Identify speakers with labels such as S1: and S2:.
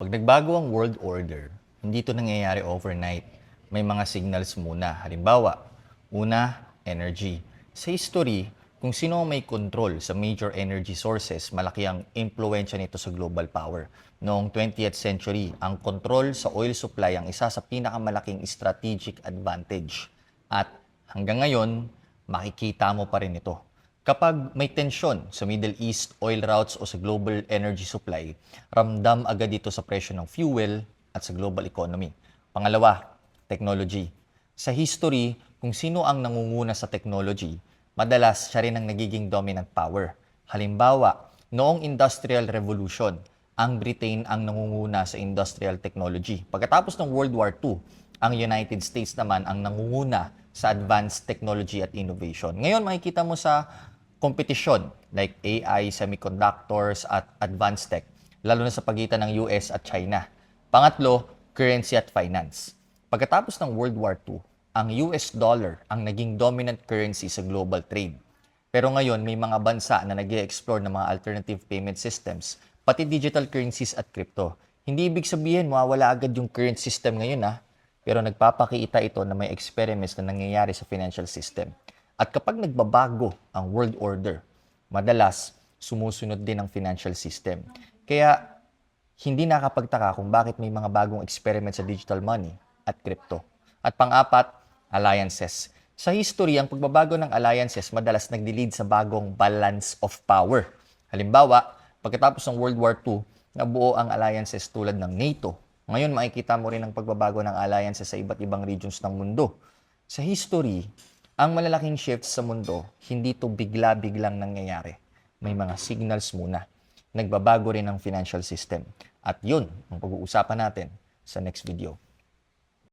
S1: Pag nagbago ang world order, hindi ito nangyayari overnight. May mga signals muna. Halimbawa, una, energy. Sa history, kung sino ang may control sa major energy sources, malaki ang impluensya nito sa global power. Noong 20th century, ang control sa oil supply ang isa sa pinakamalaking strategic advantage. At hanggang ngayon, makikita mo pa rin ito. Kapag may tensyon sa Middle East oil routes o sa global energy supply, ramdam agad ito sa presyo ng fuel at sa global economy. Pangalawa, technology. Sa history, kung sino ang nangunguna sa technology, madalas siya rin ang nagiging dominant power. Halimbawa, noong Industrial Revolution, ang Britain ang nangunguna sa industrial technology. Pagkatapos ng World War II, ang United States naman ang nangunguna sa advanced technology at innovation. Ngayon, makikita mo sa kompetisyon like AI, semiconductors at advanced tech, lalo na sa pagitan ng US at China. Pangatlo, currency at finance. Pagkatapos ng World War II, ang US dollar ang naging dominant currency sa global trade. Pero ngayon, may mga bansa na nag-e-explore ng mga alternative payment systems, pati digital currencies at crypto. Hindi ibig sabihin mawawala agad yung current system ngayon pero nagpapakita ito na may experiments na nangyayari sa financial system. At kapag nagbabago ang world order, madalas sumusunod din ang financial system. Kaya hindi nakapagtaka kung bakit may mga bagong experiment sa digital money at crypto. At pang-apat, alliances. Sa history, ang pagbabago ng alliances madalas nagdi-lead sa bagong balance of power. Halimbawa, pagkatapos ng World War II, nabuo ang alliances tulad ng NATO. Ngayon, makikita mo rin ang pagbabago ng alliances sa iba't ibang regions ng mundo. Sa history, ang malalaking shifts sa mundo, hindi ito bigla-biglang nangyayari. May mga signals muna. Nagbabago rin ang financial system. At yun ang pag-uusapan natin sa next video.